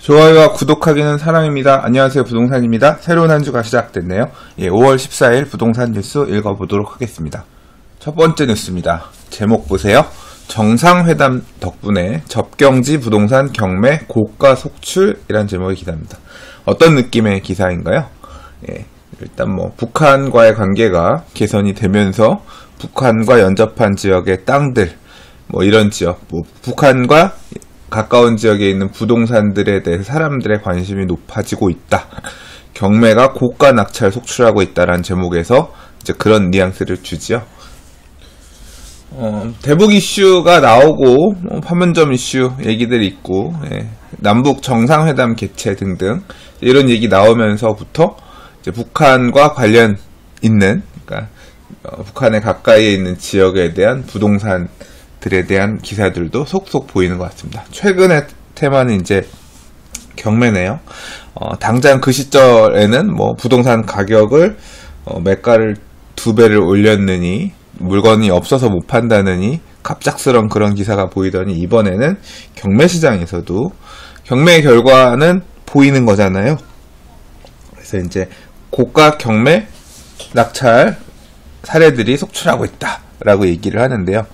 좋아요와 구독하기는 사랑입니다. 안녕하세요, 부동산입니다. 새로운 한 주가 시작됐네요. 5월 14일 부동산 뉴스 읽어보도록 하겠습니다. 첫 번째 뉴스입니다. 제목 보세요. 정상회담 덕분에 접경지 부동산 경매 고가 속출이란 제목의 기사입니다. 어떤 느낌의 기사인가요? 일단 북한과의 관계가 개선이 되면서 북한과 연접한 지역의 땅들, 이런 지역, 북한과 가까운 지역에 있는 부동산들에 대해서 사람들의 관심이 높아지고 있다. 경매가 고가 낙찰 속출하고 있다라는 제목에서 이제 그런 뉘앙스를 주지요. 대북 이슈가 나오고 판문점 이슈 얘기들이 있고, 남북 정상회담 개최 등등 이런 얘기 나오면서부터 이제 북한과 관련 있는, 그러니까 북한에 가까이에 있는 지역에 대한 부동산들에 대한 기사들도 속속 보이는 것 같습니다. 최근의 테마는 이제 경매네요. 당장 그 시절에는 부동산 가격을 매가를 2배를 올렸느니 물건이 없어서 못 판다느니 갑작스런 그런 기사가 보이더니 이번에는 경매 시장에서도 경매 결과는 보이는 거잖아요. 그래서 이제 고가 경매 낙찰 사례들이 속출하고 있다라고 얘기를 하는데요.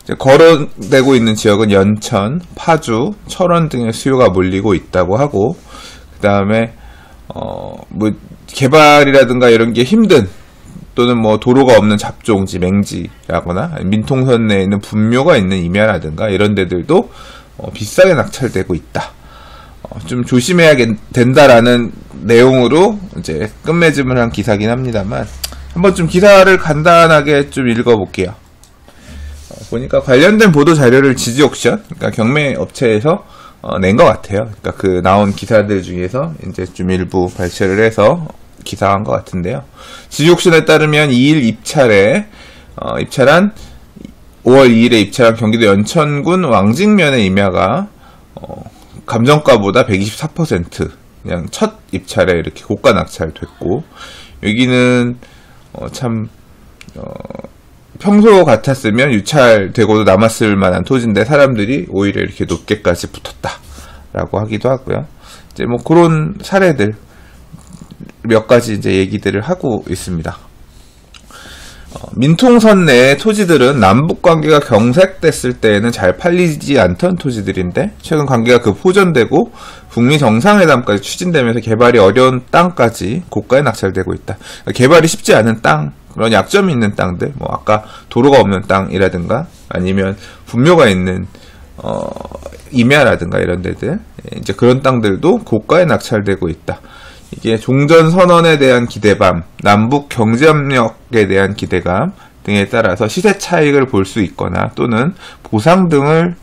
이제 거론되고 있는 지역은 연천, 파주, 철원 등의 수요가 몰리고 있다고 하고, 그 다음에 개발이라든가 이런 게 힘든 또는 도로가 없는 잡종지, 맹지라거나 민통선 내에 있는 분묘가 있는 임야라든가 이런 데들도 비싸게 낙찰되고 있다. 좀 조심해야 된다라는 내용으로 이제 끝맺음을 한 기사긴 합니다만, 한번 좀 기사를 간단하게 좀 읽어볼게요. 보니까 관련된 보도 자료를 지지옥션, 그러니까 경매 업체에서 낸 것 같아요. 그러니까 그 나온 기사들 중에서 이제 좀 일부 발췌를 해서 기사한 것 같은데요. 지지옥션에 따르면 2일 입찰한 5월 2일에 입찰한 경기도 연천군 왕직면의 임야가 감정가보다 124% 그냥 첫 입찰에 이렇게 고가 낙찰됐고, 여기는 평소 같았으면 유찰되고도 남았을 만한 토지인데 사람들이 오히려 이렇게 높게까지 붙었다라고 하기도 하고요. 이제 그런 사례들 몇 가지 이제 얘기들을 하고 있습니다. 민통선 내의 토지들은 남북 관계가 경색됐을 때에는 잘 팔리지 않던 토지들인데 최근 관계가 호전되고 북미 정상회담까지 추진되면서 개발이 어려운 땅까지 고가에 낙찰되고 있다. 개발이 쉽지 않은 땅, 그런 약점이 있는 땅들, 아까 도로가 없는 땅이라든가 아니면 분묘가 있는 임야라든가 이런 데들, 이제 그런 땅들도 고가에 낙찰되고 있다. 이게 종전선언에 대한 기대감, 남북 경제협력에 대한 기대감 등에 따라서 시세 차익을 볼 수 있거나 또는 보상 등을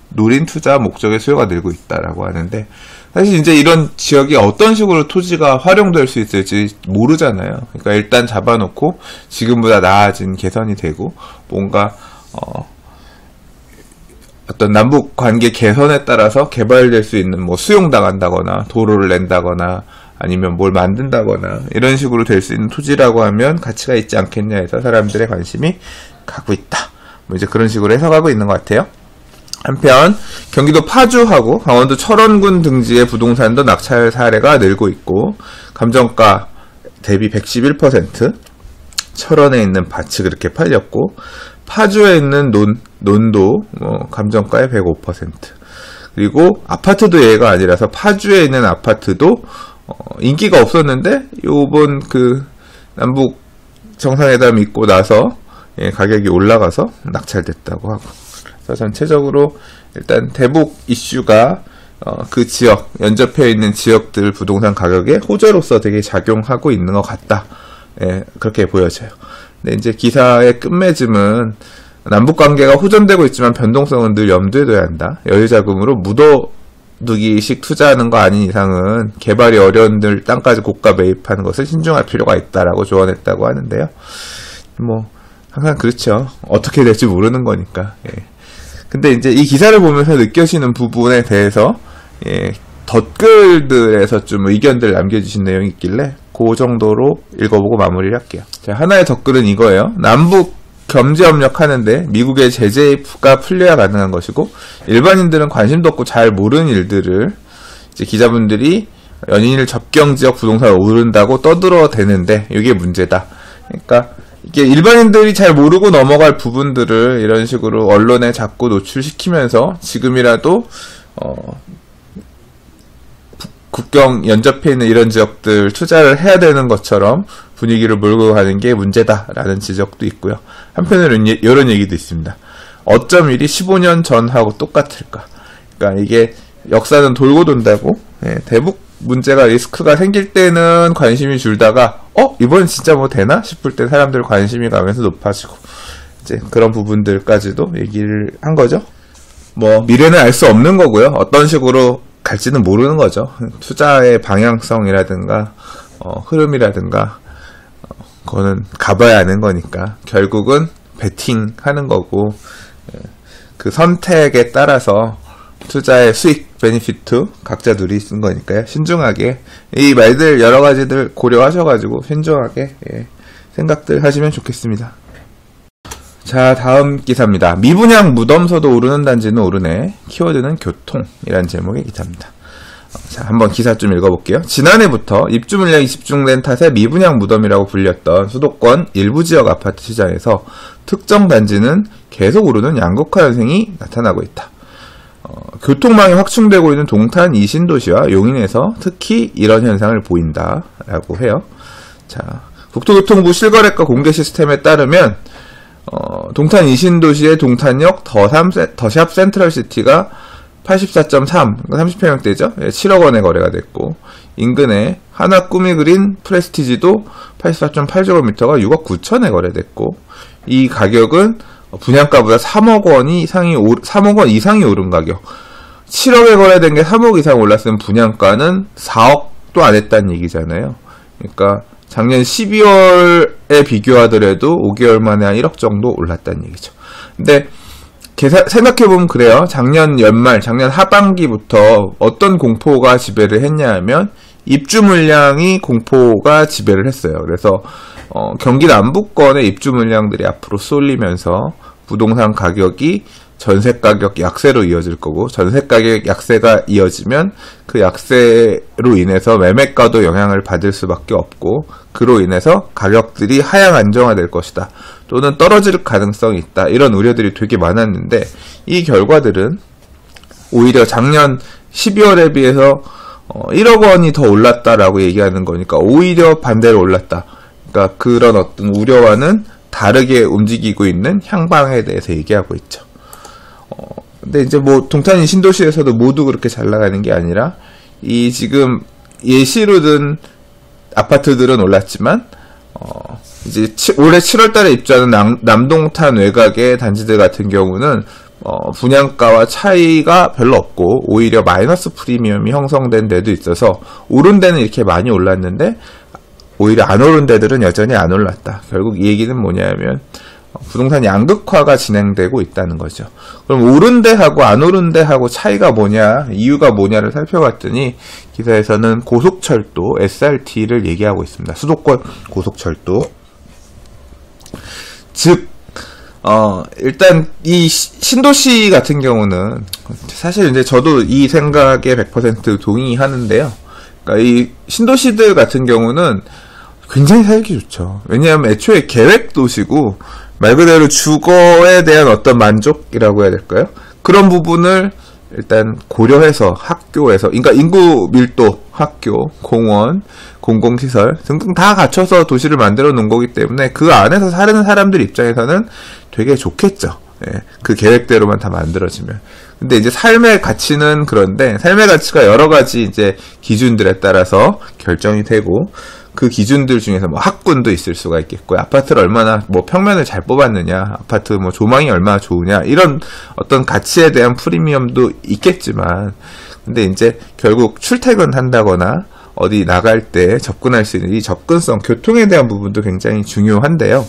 노린 투자 목적의 수요가 늘고 있다라고 하는데, 사실 이제 이런 지역이 어떤 식으로 토지가 활용될 수 있을지 모르잖아요. 그러니까 일단 잡아놓고 지금보다 나아진 개선이 되고 뭔가 어떤 남북 관계 개선에 따라서 개발될 수 있는 수용당한다거나 도로를 낸다거나 아니면 뭘 만든다거나 이런 식으로 될 수 있는 토지라고 하면 가치가 있지 않겠냐 해서 사람들의 관심이 가고 있다. 이제 그런 식으로 해석하고 있는 것 같아요. 한편 경기도 파주하고 강원도 철원군 등지의 부동산도 낙찰 사례가 늘고 있고, 감정가 대비 111%, 철원에 있는 밭이 그렇게 팔렸고, 파주에 있는 논도 감정가의 105%, 그리고 아파트도 예가 아니라서 파주에 있는 아파트도 인기가 없었는데 요번 남북 정상회담 있고 나서 가격이 올라가서 낙찰됐다고 하고, 그래서 전체적으로 일단 대북 이슈가 그 지역, 연접해 있는 지역들 부동산 가격에 호재로서 되게 작용하고 있는 것 같다. 그렇게 보여져요. 근데 이제 기사의 끝맺음은 남북 관계가 호전되고 있지만 변동성은 늘 염두에 둬야 한다. 여유자금으로 묻어두기식 투자하는 거 아닌 이상은 개발이 어려운 땅까지 고가 매입하는 것을 신중할 필요가 있다라고 조언했다고 하는데요. 항상 그렇죠. 어떻게 될지 모르는 거니까. 근데 이제 이 기사를 보면서 느껴지는 부분에 대해서 댓글들에서 좀 의견들 남겨주신 내용이 있길래 그 정도로 읽어보고 마무리를 할게요. 자, 하나의 댓글은 이거예요. 남북 경제협력 하는데 미국의 제재가 풀려야 가능한 것이고, 일반인들은 관심도 없고 잘 모르는 일들을 이제 기자분들이 연인일 접경지역 부동산을 오른다고 떠들어대는데 이게 문제다. 그러니까 이게 일반인들이 잘 모르고 넘어갈 부분들을 이런 식으로 언론에 자꾸 노출시키면서 지금이라도 국경 연접해 있는 이런 지역들 투자를 해야 되는 것처럼 분위기를 몰고 가는 게 문제다라는 지적도 있고요. 한편으로는 이런 얘기도 있습니다. 어쩜 일이 15년 전하고 똑같을까? 그러니까 이게 역사는 돌고 돈다고. 대북 문제가 리스크가 생길 때는 관심이 줄다가 이번엔 진짜 뭐 되나 싶을 때 사람들 관심이 가면서 높아지고 이제 그런 부분들까지도 얘기를 한 거죠. 뭐 미래는 알 수 없는 거고요. 어떤 식으로 갈지는 모르는 거죠. 투자의 방향성이라든가 흐름이라든가 그거는 가봐야 아는 거니까 결국은 베팅하는 거고 그 선택에 따라서 투자의 수익, 베니피트 각자 누리는 거니까요. 신중하게 이 말들 여러 가지들 고려하셔가지고 신중하게 생각들 하시면 좋겠습니다. 자, 다음 기사입니다. 미분양 무덤서도 오르는 단지는 오르네. 키워드는 교통이란 제목의 기사입니다. 자, 한번 기사 좀 읽어볼게요. 지난해부터 입주 물량이 집중된 탓에 미분양 무덤이라고 불렸던 수도권 일부 지역 아파트 시장에서 특정 단지는 계속 오르는 양극화 현상이 나타나고 있다. 교통망이 확충되고 있는 동탄 이신도시와 용인에서 특히 이런 현상을 보인다라고 해요. 자, 국토교통부 실거래가 공개 시스템에 따르면 동탄 이신도시의 동탄역 더샵 센트럴시티가 84.3, 30평형대죠. 7억 원에 거래가 됐고, 인근에 하나 꿈이 그린 프레스티지도 84.8제곱미터가 6억 9천에 거래됐고, 이 가격은 분양가보다 3억 원 이상이 오른 가격. 7억에 거래된 게 3억 이상 올랐으면 분양가는 4억도 안 했다는 얘기잖아요. 그러니까 작년 12월에 비교하더라도 5개월 만에 한 1억 정도 올랐다는 얘기죠. 근데 생각해보면 그래요. 작년 연말, 작년 하반기부터 어떤 공포가 지배를 했냐 하면 입주 물량이 공포가 지배를 했어요. 그래서 경기 남부권의 입주 물량들이 앞으로 쏠리면서 부동산 가격이 전세 가격 약세로 이어질 거고, 전세 가격 약세가 이어지면 그 약세로 인해서 매매가도 영향을 받을 수밖에 없고, 그로 인해서 가격들이 하향 안정화될 것이다, 또는 떨어질 가능성이 있다, 이런 우려들이 되게 많았는데, 이 결과들은 오히려 작년 12월에 비해서 1억 원이 더 올랐다라고 얘기하는 거니까 오히려 반대로 올랐다. 그러니까 그런 어떤 우려와는 다르게 움직이고 있는 향방에 대해서 얘기하고 있죠. 근데 이제 뭐 동탄 신도시에서도 모두 그렇게 잘 나가는 게 아니라 이 지금 예시로 든 아파트들은 올랐지만 이제 올해 7월달에 입주하는 남동탄 외곽의 단지들 같은 경우는 분양가와 차이가 별로 없고 오히려 마이너스 프리미엄이 형성된 데도 있어서 오른 데는 이렇게 많이 올랐는데 오히려 안 오른 데들은 여전히 안 올랐다. 결국 이 얘기는 뭐냐면 부동산 양극화가 진행되고 있다는 거죠. 그럼 오른 데하고 안 오른 데하고 차이가 뭐냐, 이유가 뭐냐를 살펴봤더니 기사에서는 고속철도 SRT를 얘기하고 있습니다. 수도권 고속철도. 즉 일단 이 신도시 같은 경우는 사실 이제 저도 이 생각에 100% 동의하는데요. 그러니까 이 신도시들 같은 경우는 굉장히 살기 좋죠. 왜냐하면 애초에 계획 도시고 말 그대로 주거에 대한 어떤 만족이라고 해야 될까요? 그런 부분을 일단 고려해서 학교에서, 그러니까 인구 밀도, 학교, 공원, 공공시설 등등 다 갖춰서 도시를 만들어 놓은 거기 때문에 그 안에서 사는 사람들 입장에서는 되게 좋겠죠. 예, 그 계획대로만 다 만들어지면. 근데 이제 삶의 가치는 그런데 삶의 가치가 여러 가지 이제 기준들에 따라서 결정이 되고, 그 기준들 중에서 뭐 학군도 있을 수가 있겠고요. 아파트를 얼마나 뭐 평면을 잘 뽑았느냐, 아파트 뭐 조망이 얼마나 좋으냐, 이런 어떤 가치에 대한 프리미엄도 있겠지만, 근데 이제 결국 출퇴근한다거나 어디 나갈 때 접근할 수 있는 이 접근성, 교통에 대한 부분도 굉장히 중요한데요.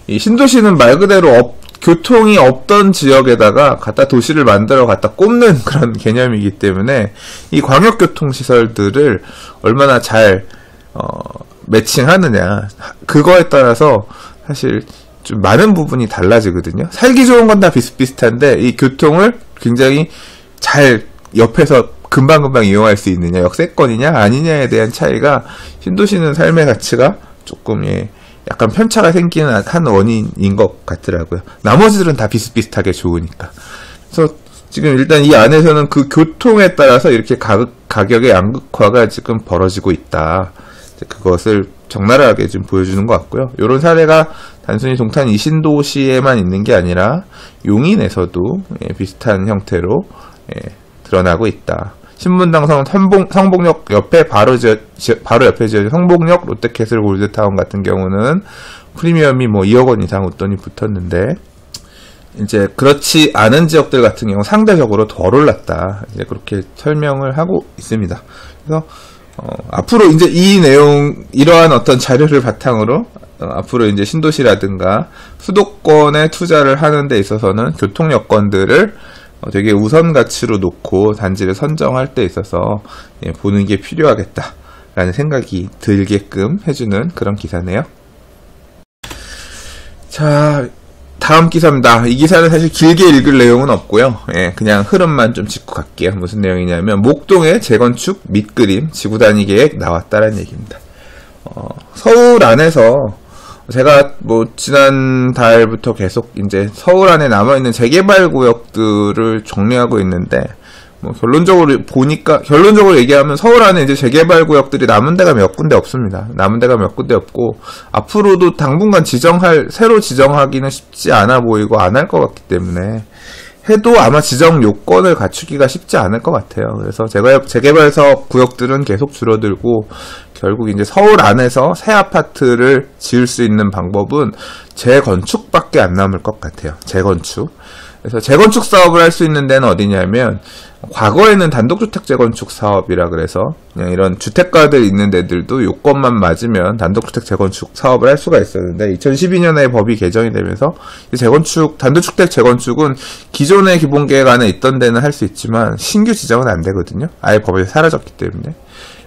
이 신도시는 말 그대로 교통이 없던 지역에다가 갖다 도시를 만들어 갖다 꼽는 그런 개념이기 때문에 이 광역교통시설들을 얼마나 잘 매칭하느냐, 그거에 따라서 사실 좀 많은 부분이 달라지거든요. 살기 좋은 건 다 비슷비슷한데 이 교통을 굉장히 잘 옆에서 금방금방 이용할 수 있느냐, 역세권이냐 아니냐에 대한 차이가 신도시는 삶의 가치가 조금 약간 편차가 생기는 한 원인인 것 같더라고요. 나머지들은 다 비슷비슷하게 좋으니까. 그래서 지금 일단 이 안에서는 그 교통에 따라서 이렇게 가격의 양극화가 지금 벌어지고 있다. 그것을 적나라하게 좀 보여주는 것 같고요. 이런 사례가 단순히 동탄 이신도시에만 있는 게 아니라 용인에서도 비슷한 형태로 드러나고 있다. 신분당선 성복역 옆에 바로 옆에 지어진 성복역 롯데캐슬 골드타운 같은 경우는 프리미엄이 뭐 2억 원 이상 웃돈이 붙었는데, 이제 그렇지 않은 지역들 같은 경우 상대적으로 덜 올랐다. 이제 그렇게 설명을 하고 있습니다. 그래서 앞으로 이제 이 내용, 이러한 어떤 자료를 바탕으로 앞으로 이제 신도시라든가 수도권에 투자를 하는 데 있어서는 교통 여건들을 되게 우선 가치로 놓고 단지를 선정할 때 있어서 보는 게 필요하겠다라는 생각이 들게끔 해주는 그런 기사네요. 자, 다음 기사입니다. 이 기사는 사실 길게 읽을 내용은 없고요. 그냥 흐름만 좀 짚고 갈게요. 무슨 내용이냐면 목동의 재건축 밑그림 지구단위 계획 나왔다라는 얘기입니다. 서울 안에서 제가 뭐 지난달부터 계속 이제 서울 안에 남아있는 재개발 구역들을 정리하고 있는데, 뭐 결론적으로 얘기하면 서울 안에 이제 재개발 구역들이 남은 데가 몇 군데 없습니다. 남은 데가 몇 군데 없고, 앞으로도 당분간 새로 지정하기는 쉽지 않아 보이고 안 할 것 같기 때문에, 해도 아마 지정 요건을 갖추기가 쉽지 않을 것 같아요. 그래서 재개발 사업 구역들은 계속 줄어들고, 결국 이제 서울 안에서 새 아파트를 지을 수 있는 방법은 재건축밖에 안 남을 것 같아요. 재건축. 그래서 재건축 사업을 할 수 있는 데는 어디냐면, 과거에는 단독주택 재건축 사업이라 그래서 그냥 이런 주택가들 있는 데들도 요건만 맞으면 단독주택 재건축 사업을 할 수가 있었는데, 2012년에 법이 개정이 되면서 단독주택 재건축은 기존의 기본계획 안에 있던 데는 할 수 있지만 신규 지정은 안 되거든요. 아예 법에서 사라졌기 때문에.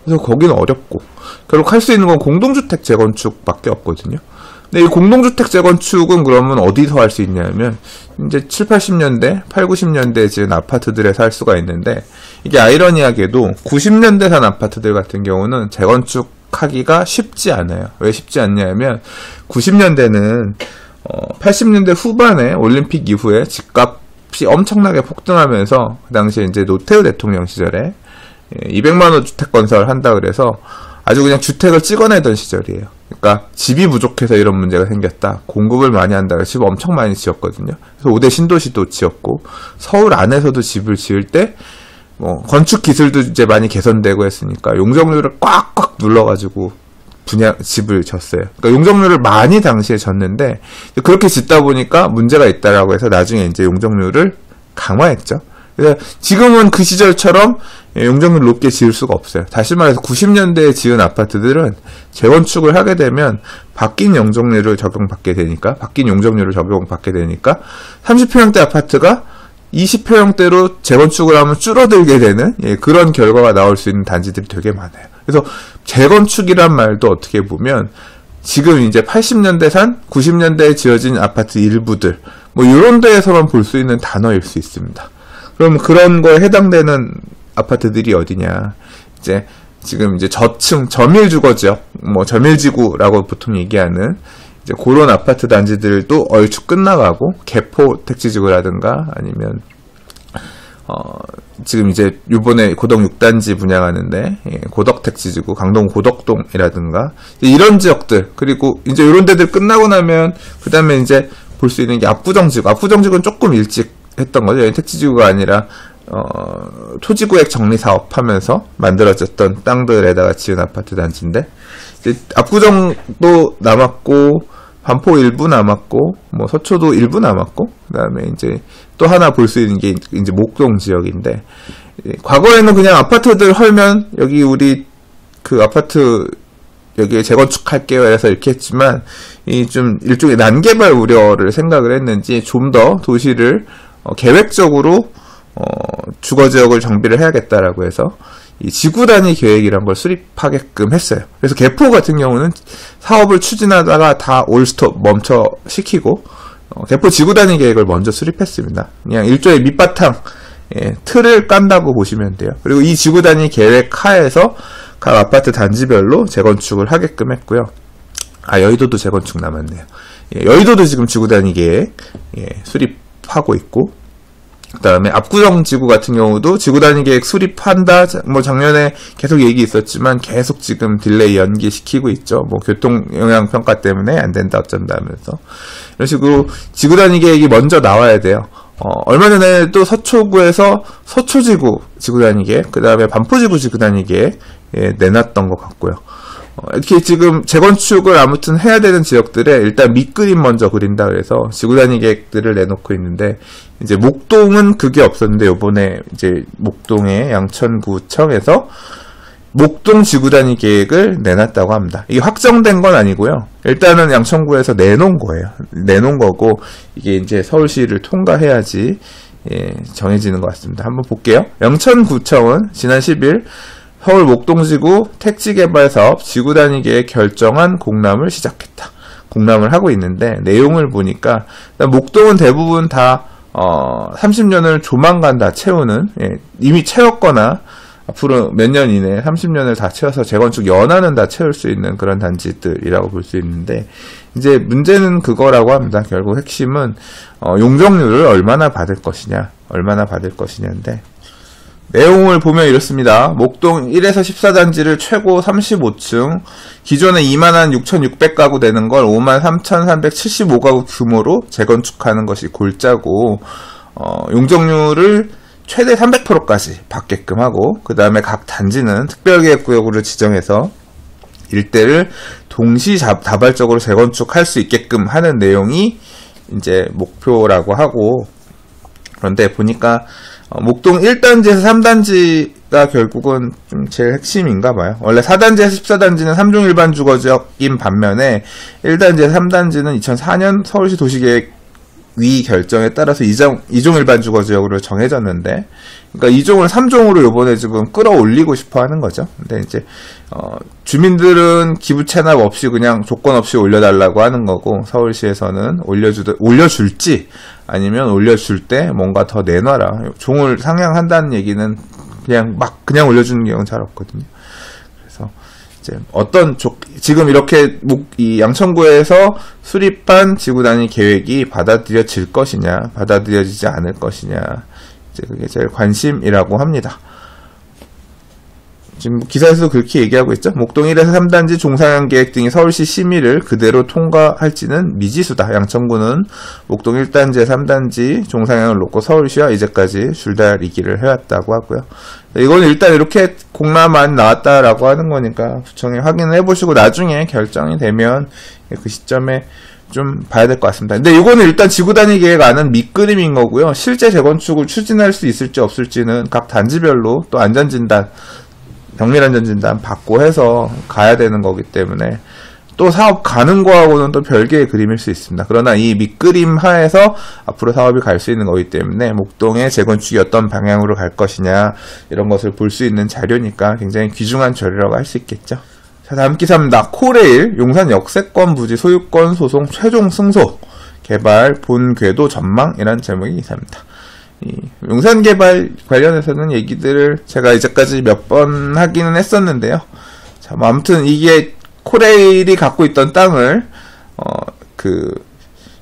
그래서 거기는 어렵고, 결국 할 수 있는 건 공동주택 재건축밖에 없거든요. 근데 이 공동주택 재건축은 그러면 어디서 할 수 있냐면, 이제 7, 80년대, 8, 90년대에 지은 아파트들에서 할 수가 있는데, 이게 아이러니하게도 90년대 산 아파트들 같은 경우는 재건축하기가 쉽지 않아요. 왜 쉽지 않냐면, 90년대는 80년대 후반에 올림픽 이후에 집값이 엄청나게 폭등하면서, 그 당시에 이제 노태우 대통령 시절에 200만원 주택 건설한다 그래서 아주 그냥 주택을 찍어내던 시절이에요. 그러니까 집이 부족해서 이런 문제가 생겼다. 공급을 많이 한다. 집 엄청 많이 지었거든요. 그래서 5대 신도시도 지었고, 서울 안에서도 집을 지을 때 뭐 건축 기술도 이제 많이 개선되고 했으니까 용적률을 꽉꽉 눌러가지고 집을 졌어요. 그러니까 용적률을 많이 당시에 졌는데, 그렇게 짓다 보니까 문제가 있다라고 해서 나중에 이제 용적률을 강화했죠. 그래서 지금은 그 시절처럼 용적률 높게 지을 수가 없어요. 다시 말해서 90년대에 지은 아파트들은 재건축을 하게 되면 바뀐 용적률을 적용받게 되니까 30평형대 아파트가 20평형대로 재건축을 하면 줄어들게 되는 그런 결과가 나올 수 있는 단지들이 되게 많아요. 그래서 재건축이란 말도 어떻게 보면 지금 이제 80년대 산 90년대에 지어진 아파트 일부들 뭐 이런 데에서만 볼 수 있는 단어일 수 있습니다. 그럼 그런 거에 해당되는 아파트들이 어디냐? 지금 이제 저층, 저밀주거지역, 뭐 저밀지구라고 보통 얘기하는 이제 그런 아파트 단지들도 얼추 끝나가고, 개포 택지지구라든가 아니면 지금 이제 요번에 고덕 6단지 분양하는데 고덕 택지지구, 강동 고덕동이라든가 이런 지역들, 그리고 이제 이런 데들 끝나고 나면 그 다음에 이제 볼 수 있는 게 압구정지구. 압구정지구는 조금 일찍 했던 거죠. 택지지구가 아니라 토지구획 정리 사업 하면서 만들어졌던 땅들에다가 지은 아파트 단지인데, 이제 압구정도 남았고 반포 일부 남았고 뭐 서초도 일부 남았고, 그다음에 이제 또 하나 볼 수 있는 게 이제 목동 지역인데, 과거에는 그냥 아파트들 헐면 여기 우리 그 아파트 여기에 재건축할게요 해서 이렇게 했지만, 이 좀 일종의 난개발 우려를 생각을 했는지 좀 더 도시를 계획적으로 주거지역을 정비를 해야겠다라고 해서 이 지구단위 계획이란 걸 수립하게끔 했어요. 그래서 개포 같은 경우는 사업을 추진하다가 다 올스톱 멈춰 시키고 개포 지구단위 계획을 먼저 수립했습니다. 그냥 일종의 밑바탕, 틀을 깐다고 보시면 돼요. 그리고 이 지구단위 계획 하에서 각 아파트 단지별로 재건축을 하게끔 했고요. 여의도도 재건축 남았네요. 여의도도 지금 지구단위 계획 수립하고 있고, 그 다음에 압구정 지구 같은 경우도 지구단위 계획 수립한다. 뭐 작년에 계속 얘기 있었지만 계속 지금 딜레이 연기시키고 있죠. 뭐 교통 영향 평가 때문에 안 된다 어쩐다 하면서 이런 식으로 지구단위 계획이 먼저 나와야 돼요. 얼마 전에 또 서초구에서 서초지구 지구단위 계획, 그 다음에 반포지구 지구단위 계획 내놨던 것 같고요. 이렇게 지금 재건축을 아무튼 해야 되는 지역들에 일단 밑그림 먼저 그린다 그래서 지구단위 계획들을 내놓고 있는데, 이제 목동은 그게 없었는데 요번에 이제 목동의 양천구청에서 목동 지구단위 계획을 내놨다고 합니다. 이게 확정된 건 아니고요. 일단은 양천구에서 내놓은 거예요. 내놓은 거고, 이게 이제 서울시를 통과해야지 정해지는 것 같습니다. 한번 볼게요. 양천구청은 지난 10일 서울 목동지구 택지개발사업 지구단위 계획 결정안 공람을 시작했다. 공람을 하고 있는데, 내용을 보니까 목동은 대부분 다 30년을 조만간 다 채우는, 이미 채웠거나 앞으로 몇 년 이내에 30년을 다 채워서 재건축 연한은 다 채울 수 있는 그런 단지들이라고 볼 수 있는데, 이제 문제는 그거라고 합니다. 결국 핵심은 용적률을 얼마나 받을 것이냐인데, 내용을 보면 이렇습니다. 목동 1에서 14단지를 최고 35층, 기존에 26,600가구 되는 걸 53,375가구 규모로 재건축하는 것이 골자고, 용적률을 최대 300%까지 받게끔 하고, 그 다음에 각 단지는 특별계획구역으로 지정해서 일대를 동시다발적으로 재건축할 수 있게끔 하는 내용이 이제 목표라고 하고, 그런데 보니까 목동 1단지에서 3단지가 결국은 좀 제일 핵심인가 봐요. 원래 4단지에서 14단지는 3종 일반 주거지역인 반면에 1단지에서 3단지는 2004년 서울시 도시계획위 결정에 따라서 2종 일반 주거지역으로 정해졌는데, 그러니까 2종을 3종으로 요번에 지금 끌어올리고 싶어 하는 거죠. 근데 이제 주민들은 기부 체납 없이 그냥 조건 없이 올려달라고 하는 거고, 서울시에서는 올려줄지 아니면 올려줄 때 뭔가 더 내놔라, 종을 상향한다는 얘기는 그냥 올려주는 경우는 잘 없거든요. 그래서 이제 지금 이렇게 이 양천구에서 수립한 지구단위 계획이 받아들여질 것이냐, 받아들여지지 않을 것이냐, 이제 그게 제일 관심이라고 합니다. 지금 기사에서도 그렇게 얘기하고 있죠. 목동 1에서 3단지 종상향 계획 등이 서울시 심의를 그대로 통과할지는 미지수다. 양천구는 목동 1단지에 3단지 종상향을 놓고 서울시와 이제까지 줄다리기를 해왔다고 하고요. 이거는 일단 이렇게 공람안 나왔다라고 하는 거니까 구청에 확인을 해보시고 나중에 결정이 되면 그 시점에 좀 봐야 될 것 같습니다. 근데 이거는 일단 지구단위 계획안은 밑그림인 거고요. 실제 재건축을 추진할 수 있을지 없을지는 각 단지별로 또 안전진단, 정밀안전진단 받고 해서 가야 되는 거기 때문에 또 사업 가는 거하고는 또 별개의 그림일 수 있습니다. 그러나 이 밑그림 하에서 앞으로 사업이 갈 수 있는 거기 때문에 목동의 재건축이 어떤 방향으로 갈 것이냐, 이런 것을 볼 수 있는 자료니까 굉장히 귀중한 자료라고 할 수 있겠죠. 자, 다음 기사입니다. 코레일 용산 역세권 부지 소유권 소송 최종 승소, 개발 본궤도 전망이라는 제목의 기사입니다. 이 용산 개발 관련해서는 얘기들을 제가 이제까지 몇 번 하기는 했었는데요. 자, 뭐 아무튼 이게 코레일이 갖고 있던 땅을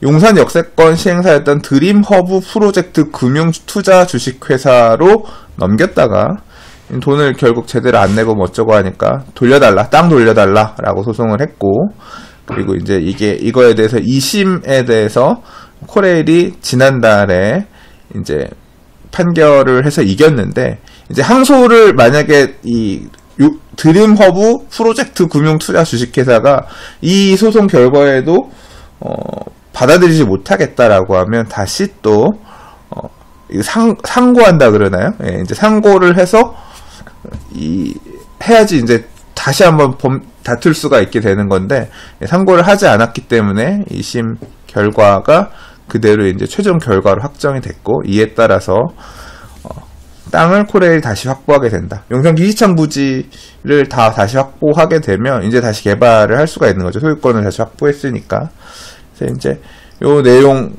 용산 역세권 시행사였던 드림허브 프로젝트 금융투자 주식회사로 넘겼다가 돈을 결국 제대로 안 내고 뭐 어쩌고 하니까 땅 돌려달라라고 소송을 했고, 그리고 이제 이거에 대해서 2심에 대해서 코레일이 지난달에 이제 판결을 해서 이겼는데, 이제 항소를 만약에 이 드림허브 프로젝트 금융투자 주식회사가 이 소송 결과에도 받아들이지 못하겠다라고 하면 다시 또 상고한다 그러나요? 예, 이제 상고를 해서 해야지 이제 다시 한번 다툴 수가 있게 되는 건데, 상고를 하지 않았기 때문에 2심 결과가 그대로 이제 최종 결과로 확정이 됐고, 이에 따라서 땅을 코레일이 다시 확보하게 된다. 용산 기시창 부지를 다시 확보하게 되면 이제 다시 개발을 할 수가 있는 거죠. 소유권을 다시 확보했으니까. 그래서 이제 요 내용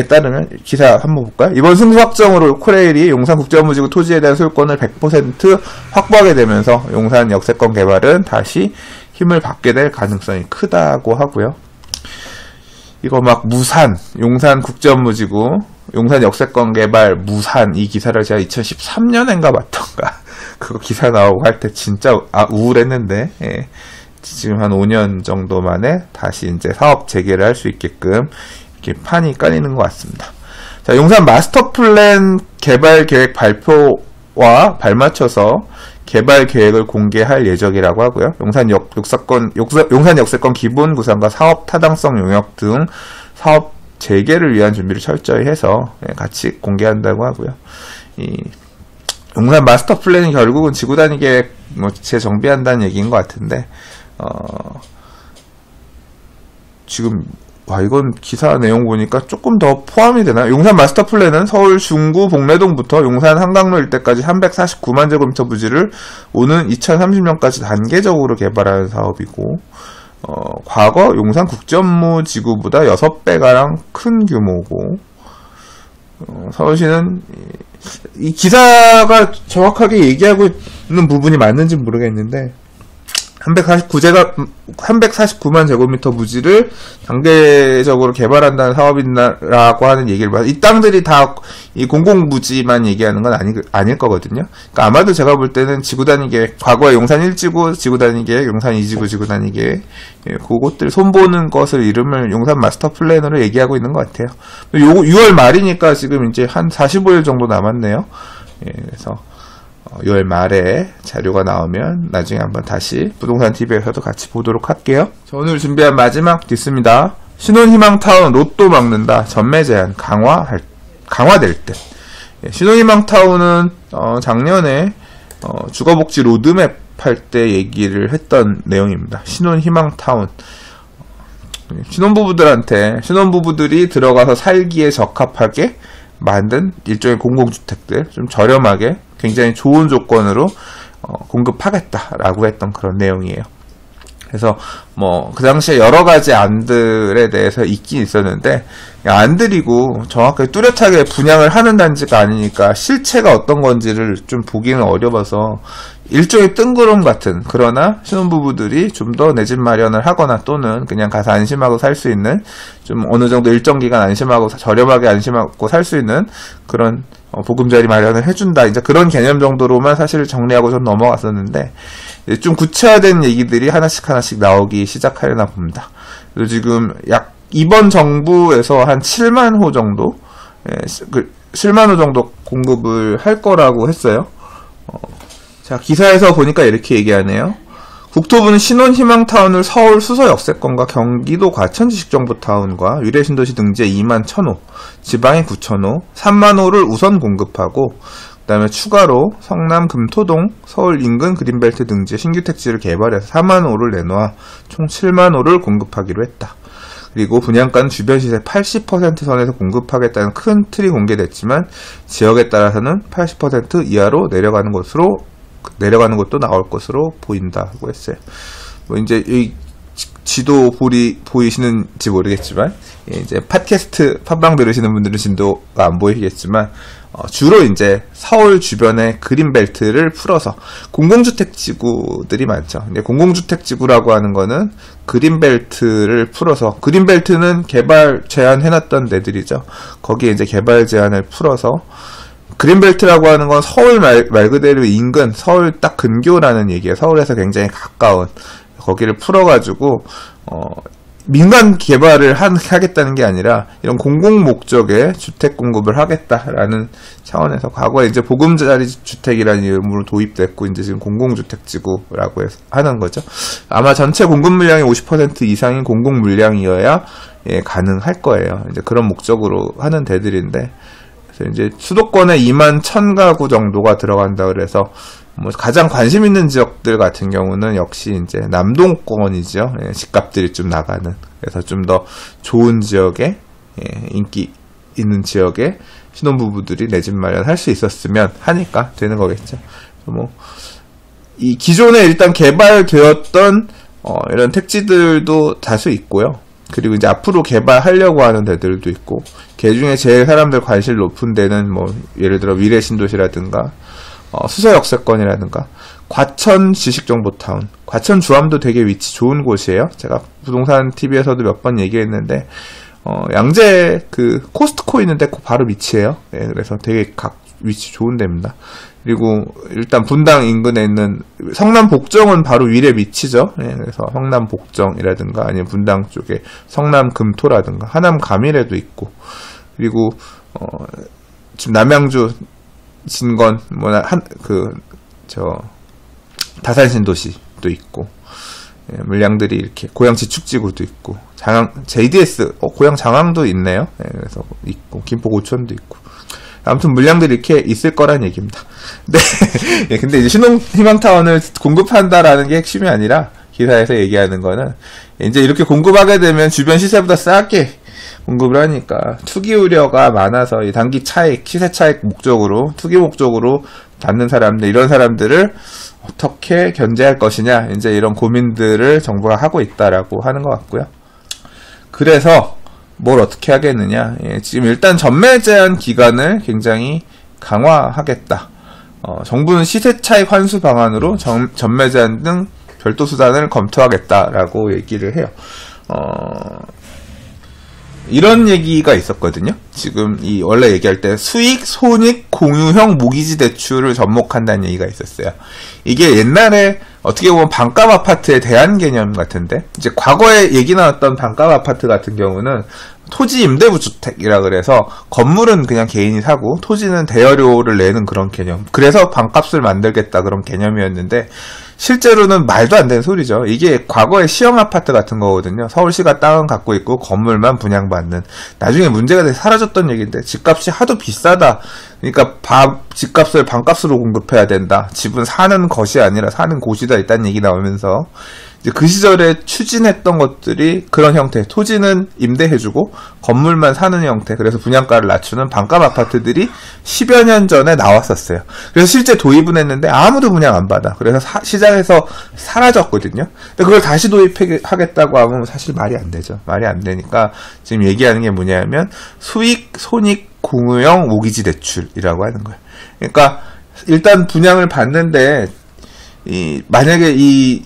따르면 기사 한번 볼까요? 이번 승수 확정으로 코레일이 용산 국제업무지구 토지에 대한 소유권을 100% 확보하게 되면서 용산 역세권 개발은 다시 힘을 받게 될 가능성이 크다고 하고요. 이거 막 무산, 용산 국제업무지구, 용산 역세권 개발, 무산 이 기사를 제가 2013년인가 봤던가 그거 기사 나오고 할 때 진짜 우울했는데 예. 지금 한 5년 정도 만에 다시 이제 사업 재개를 할 수 있게끔 이렇게 판이 깔리는 것 같습니다. 자, 용산 마스터 플랜 개발 계획 발표와 발맞춰서 개발 계획을 공개할 예정이라고 하고요. 용산 역세권 기본 구상과 사업 타당성 용역 등 사업 재개를 위한 준비를 철저히 해서 같이 공개한다고 하고요. 이 용산 마스터 플랜이 결국은 지구 단위 계획 재정비한다는 얘기인 것 같은데 지금 이건 기사 내용 보니까 조금 더 포함이 되나요? 용산 마스터 플랜은 서울 중구 복례동부터 용산 한강로 일대까지 349만 제곱미터 부지를 오는 2030년까지 단계적으로 개발하는 사업이고 과거 용산 국제업무지구보다 6배가량 큰 규모고 서울시는 이 기사가 정확하게 얘기하고 있는 부분이 맞는지 모르겠는데 349만 제곱미터 부지를 단계적으로 개발한다는 사업이라고 하는 얘기를 봐서 이 땅들이 다 이 공공부지만 얘기하는 건 아닐 거거든요. 그러니까 아마도 제가 볼 때는 지구단위 계획, 과거에 용산 1지구 지구단위 계획, 용산 2지구 지구단위 계획, 그것들 손보는 것을 이름을 용산 마스터 플랜으로 얘기하고 있는 것 같아요. 6월 말이니까 지금 이제 한 45일 정도 남았네요. 그래서 6월 말에 자료가 나오면 나중에 한번 다시 부동산 TV에서도 같이 보도록 할게요. 자, 오늘 준비한 마지막 디스입니다. 신혼희망타운 로또 막는다. 전매 제한 강화될 듯. 신혼희망타운은 작년에 주거복지 로드맵 할 때 얘기를 했던 내용입니다. 신혼희망타운. 신혼부부들이 들어가서 살기에 적합하게 만든 일종의 공공주택들, 좀 저렴하게 굉장히 좋은 조건으로 공급하겠다라고 했던 그런 내용이에요. 그래서 그 당시에 여러 가지 안들에 대해서 있긴 있었는데 안들이고 정확하게 뚜렷하게 분양을 하는 단지가 아니니까 실체가 어떤 건지를 좀 보기는 어려워서 일종의 뜬구름 같은, 그러나 신혼부부들이 좀 더 내 집 마련을 하거나 또는 그냥 가서 안심하고 살 수 있는, 좀 어느 정도 일정 기간 안심하고 저렴하게 안심하고 살 수 있는 그런 보금자리 마련을 해준다, 이제 그런 개념 정도로만 사실 정리하고 좀 넘어갔었는데 좀 구체화된 얘기들이 하나씩 나오기 시작하려나 봅니다. 그래서 지금 이번 정부에서 한 7만 호 정도 7만 호 정도 공급을 할 거라고 했어요. 자, 기사에서 보니까 이렇게 얘기하네요. 국토부는 신혼희망타운을 서울 수서역세권과 경기도 과천지식정보타운과 위례신도시 등지에 2만 1,000호, 지방에 9,000호, 3만 호를 우선 공급하고 그 다음에 추가로 성남 금토동, 서울 인근 그린벨트 등지에 신규 택지를 개발해서 4만 호를 내놓아 총 7만 호를 공급하기로 했다. 그리고 분양가는 주변 시세 80% 선에서 공급하겠다는 큰 틀이 공개됐지만 지역에 따라서는 80% 이하로 내려가는 것도 나올 것으로 보인다고 했어요. 이제 이 지도 보이시는지 모르겠지만, 이제 팟캐스트 팟빵 들으시는 분들은 진도가 안 보이겠지만, 주로 이제 서울 주변의 그린벨트를 풀어서 공공주택 지구들이 많죠. 근데 공공주택 지구라고 하는 거는 그린벨트를 풀어서, 그린벨트는 개발 제한해놨던 데들이죠. 거기에 이제 개발 제한을 풀어서, 그린벨트라고 하는 건 서울 말 그대로 인근, 서울 딱 근교라는 얘기예요. 서울에서 굉장히 가까운 거기를 풀어가지고 민간 개발을 하겠다는 게 아니라 이런 공공 목적의 주택 공급을 하겠다라는 차원에서 과거에 이제 보금자리 주택이라는 이름으로 도입됐고 이제 지금 공공주택 지구라고 해서 하는 거죠. 아마 전체 공급 물량의 50% 이상인 공공 물량이어야 가능할 거예요. 이제 그런 목적으로 하는 데들인데. 이제 수도권에 2만 1,000가구 정도가 들어간다 그래서 가장 관심 있는 지역들 같은 경우는 역시 이제 남동권이죠. 집값들이 좀 나가는. 그래서 좀 더 좋은 지역에, 인기 있는 지역에 신혼부부들이 내 집 마련할 수 있었으면 하니까 되는 거겠죠. 이 기존에 일단 개발되었던 이런 택지들도 다수 있고요. 그리고 이제 앞으로 개발하려고 하는 데들도 있고, 그 중에 제일 사람들 관심 높은 데는 뭐 예를 들어 미래신도시라든가 수서역세권이라든가 과천 지식정보타운, 과천 주암도 되게 위치 좋은 곳이에요. 제가 부동산 TV에서도 몇 번 얘기했는데 양재 그 코스트코 있는데 바로 위치에요. 예, 그래서 되게 위치 좋은 데입니다. 그리고 일단 분당 인근에 있는 성남 복정은 바로 위례 위치죠. 예, 그래서 성남 복정이라든가 아니면 분당 쪽에 성남 금토라든가 하남 가밀에도 있고, 그리고 지금 남양주 진건 다산 신도시도 있고, 예, 물량들이 이렇게 고양 지축지구도 있고, JDS 고양 장항도 있네요. 예, 그래서 있고 김포 고촌도 있고, 아무튼 물량들이 이렇게 있을 거란 얘기입니다. 네. 예, 근데 이제 신혼희망타운을 공급한다라는 게 핵심이 아니라, 기사에서 얘기하는 거는 이제 이렇게 공급하게 되면 주변 시세보다 싸게 공급을 하니까 투기 우려가 많아서 이 단기 차익, 시세 차익 목적으로, 투기 목적으로 받는 사람들, 이런 사람들을 어떻게 견제할 것이냐, 이제 이런 고민들을 정부가 하고 있다라고 하는 것 같고요. 그래서 뭘 어떻게 하겠느냐. 예, 지금 일단 전매 제한 기간을 굉장히 강화하겠다. 정부는 시세 차익 환수 방안으로 전매 제한 등 별도 수단을 검토하겠다라고 얘기를 해요. 이런 얘기가 있었거든요. 지금 원래 얘기할 때 수익, 손익, 공유형 모기지 대출을 접목한다는 얘기가 있었어요. 이게 옛날에 어떻게 보면 반값 아파트의 대안 개념 같은데, 이제 과거에 얘기 나왔던 반값 아파트 같은 경우는 토지 임대부 주택이라 그래서 건물은 그냥 개인이 사고 토지는 대여료를 내는 그런 개념. 그래서 반값을 만들겠다 그런 개념이었는데, 실제로는 말도 안 되는 소리죠. 이게 과거의 시형 아파트 같은 거거든요. 서울시가 땅은 갖고 있고 건물만 분양받는. 나중에 문제가 돼서 사라졌던 얘기인데, 집값이 하도 비싸다. 그러니까 집값을 반값으로 공급해야 된다. 집은 사는 것이 아니라 사는 곳이다. 일단 얘기 나오면서 이제 그 시절에 추진했던 것들이 그런 형태, 토지는 임대해주고 건물만 사는 형태, 그래서 분양가를 낮추는 반값 아파트들이 10여 년 전에 나왔었어요. 그래서 실제 도입은 했는데 아무도 분양 안 받아. 그래서 시장에서 사라졌거든요. 근데 그걸 다시 도입하겠다고 하면 사실 말이 안 되죠. 말이 안 되니까 지금 얘기하는 게 뭐냐면 수익, 손익, 공유형 모기지 대출이라고 하는 거예요. 그러니까 일단 분양을 받는데 만약에 이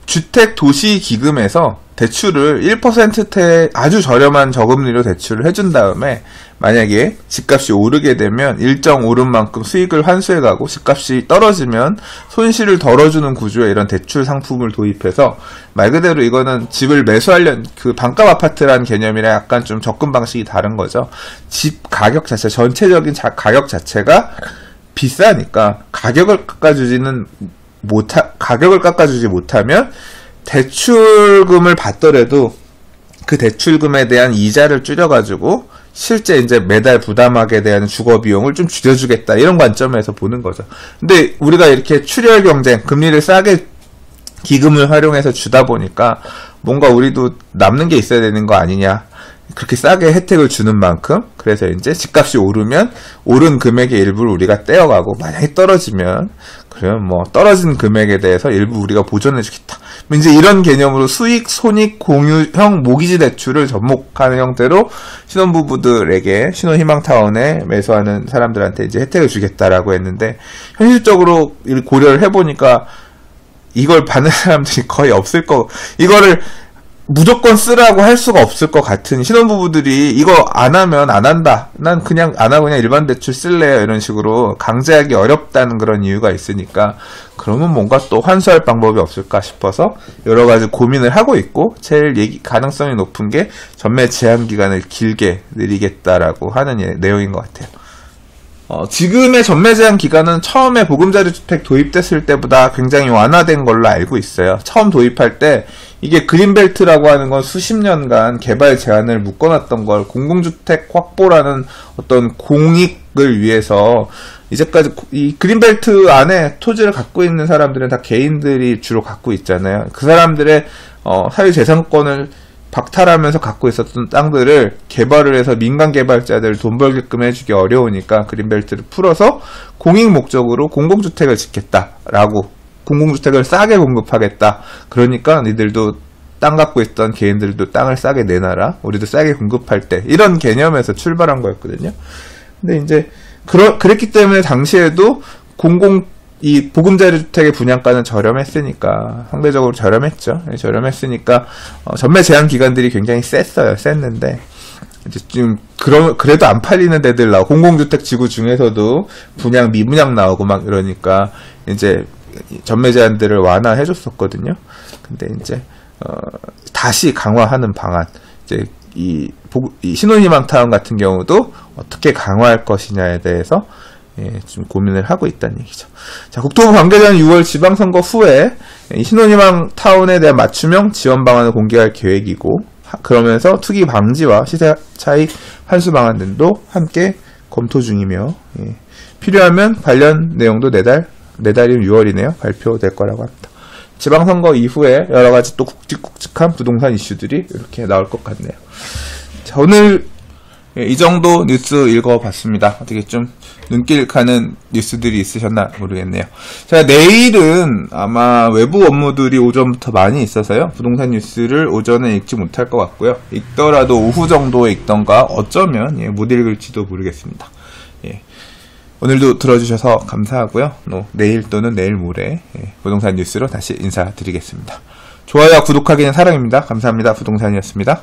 주택도시기금에서 대출을 1%대 아주 저렴한 저금리로 대출을 해준 다음에, 만약에 집값이 오르게 되면 일정 오른 만큼 수익을 환수해가고 집값이 떨어지면 손실을 덜어주는 구조의 이런 대출 상품을 도입해서, 말 그대로 이거는 집을 매수하려는 그 반값 아파트라는 개념이랑 약간 좀 접근 방식이 다른 거죠. 집 가격 자체, 전체적인 가격 자체가 비싸니까 가격을 깎아주지 못하면 대출금을 받더라도 그 대출금에 대한 이자를 줄여가지고 실제 이제 매달 부담하게 되는 주거 비용을 좀 줄여주겠다, 이런 관점에서 보는 거죠. 근데 우리가 이렇게 출혈 경쟁, 금리를 싸게 기금을 활용해서 주다 보니까 뭔가 우리도 남는 게 있어야 되는 거 아니냐. 그렇게 싸게 혜택을 주는 만큼, 그래서 이제 집값이 오르면 오른 금액의 일부를 우리가 떼어가고, 만약에 떨어지면 그러면 뭐 떨어진 금액에 대해서 일부 우리가 보전해 주겠다. 이제 이런 개념으로 수익, 손익, 공유형 모기지 대출을 접목하는 형태로 신혼부부들에게 신혼희망타운에 매수하는 사람들한테 이제 혜택을 주겠다라고 했는데, 현실적으로 고려를 해보니까 이걸 받는 사람들이 거의 없을 이거를 무조건 쓰라고 할 수가 없을 것 같은 신혼부부들이 이거 안 하면 안 한다, 난 그냥 안 하고 그냥 일반 대출 쓸래요, 이런 식으로 강제하기 어렵다는 그런 이유가 있으니까, 그러면 뭔가 또 환수할 방법이 없을까 싶어서 여러 가지 고민을 하고 있고, 제일 가능성이 높은 게 전매 제한 기간을 길게 늘리겠다라고 하는 내용인 것 같아요. 지금의 전매 제한 기간은 처음에 보금자리 주택 도입됐을 때보다 굉장히 완화된 걸로 알고 있어요. 처음 도입할 때 이게 그린벨트라고 하는 건 수십 년간 개발 제한을 묶어놨던 걸 공공주택 확보라는 어떤 공익을 위해서, 이제까지 이 그린벨트 안에 토지를 갖고 있는 사람들은 다 개인들이 주로 갖고 있잖아요. 그 사람들의 사유재산권을 박탈하면서 갖고 있었던 땅들을 개발을 해서 민간 개발자들 돈 벌게끔 해주기 어려우니까 그린벨트를 풀어서 공익 목적으로 공공주택을 짓겠다라고, 공공주택을 싸게 공급하겠다. 그러니까 니들도 땅 갖고 있던 개인들도 땅을 싸게 내놔라. 우리도 싸게 공급할 때. 이런 개념에서 출발한 거였거든요. 근데 이제, 그랬기 때문에 당시에도 이 보금자리 주택의 분양가는 저렴했으니까, 상대적으로 저렴했죠. 저렴했으니까, 전매 제한 기간들이 굉장히 셌는데, 이제 지금, 그래도 안 팔리는 데들 공공주택 지구 중에서도 분양, 미분양 나오고 막 이러니까, 이제, 전매 제한들을 완화해줬었거든요. 근데 이제, 다시 강화하는 방안, 이제, 이 신혼희망타운 같은 경우도 어떻게 강화할 것이냐에 대해서 좀 고민을 하고 있다는 얘기죠. 자, 국토부 관계자는 6월 지방선거 후에 이 신혼희망타운에 대한 맞춤형 지원 방안을 공개할 계획이고, 그러면서 투기 방지와 시세 차익 환수 방안 등도 함께 검토 중이며, 필요하면 관련 내용도 내달이면 6월이네요. 발표될 거라고 합니다. 지방선거 이후에 여러가지 또 굵직굵직한 부동산 이슈들이 이렇게 나올 것 같네요. 자, 오늘 이 정도 뉴스 읽어봤습니다. 어떻게 좀 눈길 가는 뉴스들이 있으셨나 모르겠네요. 자, 내일은 아마 외부 업무들이 오전부터 많이 있어서요. 부동산 뉴스를 오전에 읽지 못할 것 같고요. 읽더라도 오후 정도에 읽던가 어쩌면 못 읽을지도 모르겠습니다. 오늘도 들어주셔서 감사하고요. 내일 또는 내일 모레 부동산 뉴스로 다시 인사드리겠습니다. 좋아요와 구독하기는 사랑입니다. 감사합니다. 부동산이었습니다.